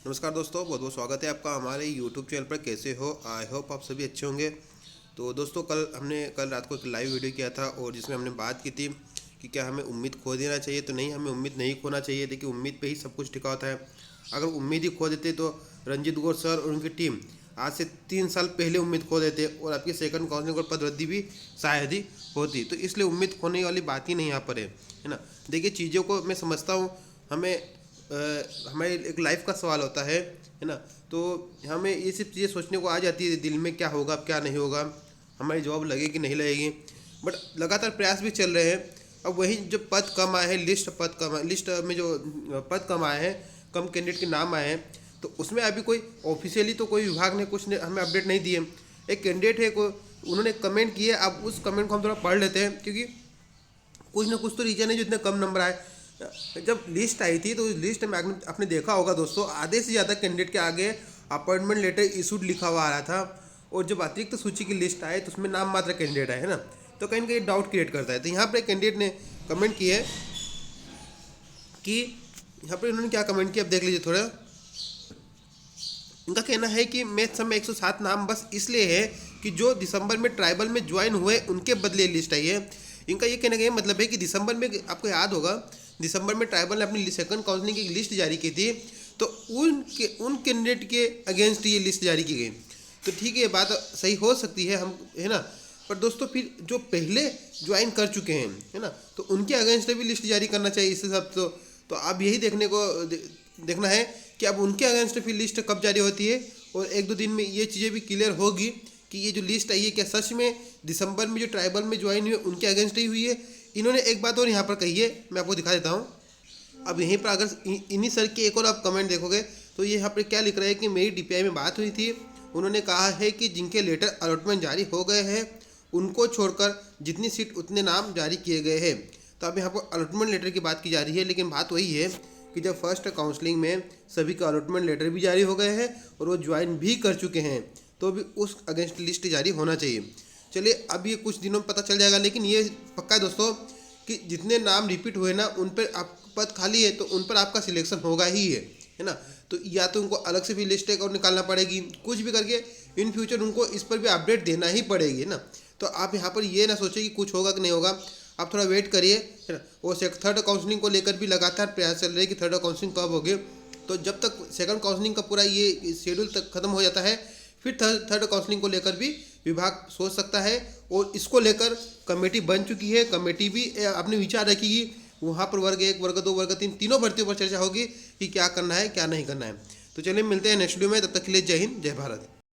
नमस्कार दोस्तों, बहुत बहुत स्वागत है आपका हमारे यूट्यूब चैनल पर। कैसे हो? आई होप आप सभी अच्छे होंगे। तो दोस्तों, कल रात को एक लाइव वीडियो किया था और जिसमें हमने बात की थी कि क्या हमें उम्मीद खो देना चाहिए। तो नहीं, हमें उम्मीद नहीं खोना चाहिए। देखिए, उम्मीद पे ही सब कुछ टिका होता है। अगर उम्मीद ही खो देते तो रंजीत गौर सर और उनकी टीम आज से 3 साल पहले उम्मीद खो देते और आपकी सेकंड काउंसिलिंग और पद रद्दी भी शायद ही होती। तो इसलिए उम्मीद खोने वाली बात ही नहीं यहाँ पर है ना। देखिए, चीज़ों को मैं समझता हूँ। हमें एक लाइफ का सवाल होता है ना। तो हमें ये सब चीज़ें सोचने को आ जाती है दिल में, क्या होगा क्या नहीं होगा, हमारी जॉब लगेगी नहीं लगेगी। बट लगातार प्रयास भी चल रहे हैं। अब वही जो पद कम आए हैं, लिस्ट में जो पद कम आए हैं, कम कैंडिडेट के नाम आए हैं, तो उसमें अभी कोई ऑफिशियली तो कोई विभाग ने कुछ हमें अपडेट नहीं दिए। एक कैंडिडेट है, को उन्होंने कमेंट किए। अब उस कमेंट को हम थोड़ा पढ़ लेते हैं, क्योंकि कुछ ना कुछ तो रीजन है जो इतने कम नंबर आए। जब लिस्ट आई थी तो उस लिस्ट में आपने देखा होगा दोस्तों, आधे से ज़्यादा कैंडिडेट के आगे अपॉइंटमेंट लेटर इशूड लिखा हुआ आ रहा था। और जब अतिरिक्त सूची की लिस्ट आए तो उसमें नाम मात्र कैंडिडेट है ना। तो कहीं ना कहीं डाउट क्रिएट करता है। तो यहाँ पर एक कैंडिडेट ने कमेंट किया है कि यहाँ पर इन्होंने क्या कमेंट किया, अब देख लीजिए थोड़ा। उनका कहना है कि मैथ में 107 नाम बस इसलिए है कि जो दिसंबर में ट्राइबल में ज्वाइन हुए उनके बदले लिस्ट आई है। इनका ये कहने का ये मतलब है कि दिसंबर में, आपको याद होगा, दिसंबर में ट्राइबल ने अपनी सेकंड काउंसिलिंग की लिस्ट जारी की थी। तो उन कैंडिडेट के अगेंस्ट ये लिस्ट जारी की गई। तो ठीक है, ये बात सही हो सकती है, हम है ना। पर दोस्तों, फिर जो पहले ज्वाइन कर चुके हैं है ना, तो उनके अगेंस्ट भी लिस्ट जारी करना चाहिए इससे सब। तो अब यही देखना है कि अब उनके अगेंस्ट फिर लिस्ट कब जारी होती है। और 1-2 दिन में ये चीज़ें भी क्लियर होगी कि ये जो लिस्ट आई है क्या सच में दिसंबर में जो ट्राइबल में ज्वाइन हुए उनके अगेंस्ट ही हुई है। इन्होंने एक बात और यहाँ पर कही है, मैं आपको दिखा देता हूँ। अब यहीं पर अगर इन्हीं सर की एक और आप कमेंट देखोगे तो ये यहाँ पर क्या लिख रहा है कि मेरी डीपीआई में बात हुई थी। उन्होंने कहा है कि जिनके लेटर अलॉटमेंट जारी हो गए हैं उनको छोड़कर जितनी सीट उतने नाम जारी किए गए हैं। तो अब यहाँ पर अलॉटमेंट लेटर की बात की जा रही है, लेकिन बात वही है कि जब फर्स्ट काउंसलिंग में सभी का अलॉटमेंट लेटर भी जारी हो गए हैं और वो ज्वाइन भी कर चुके हैं, तो भी उस अगेंस्ट लिस्ट जारी होना चाहिए। चलिए, अब ये कुछ दिनों में पता चल जाएगा। लेकिन ये पक्का है दोस्तों कि जितने नाम रिपीट हुए ना, उन पर आप पद खाली है तो उन पर आपका सिलेक्शन होगा ही है ना। तो या तो उनको अलग से भी लिस्ट एक और निकालना पड़ेगी, कुछ भी करके इन फ्यूचर उनको इस पर भी अपडेट देना ही पड़ेगी ना। तो आप यहाँ पर ये ना सोचिए कि कुछ होगा कि नहीं होगा, आप थोड़ा वेट करिए है ना। वो थर्ड काउंसलिंग को लेकर भी लगातार प्रयास चल रहे हैं कि थर्ड काउंसलिंग कब होगी। तो जब तक सेकंड काउंसलिंग का पूरा ये शेड्यूल तक खत्म हो जाता है, फिर थर्ड काउंसलिंग को लेकर भी विभाग सोच सकता है। और इसको लेकर कमेटी बन चुकी है, कमेटी भी अपने विचार रखेगी। वहाँ पर वर्ग 1, वर्ग 2, वर्ग 3 तीनों भर्तियों पर चर्चा होगी कि क्या करना है क्या नहीं करना है। तो चलिए, मिलते हैं नेक्स्ट वीडियो में। तब तक के लिए जय हिंद, जय भारत।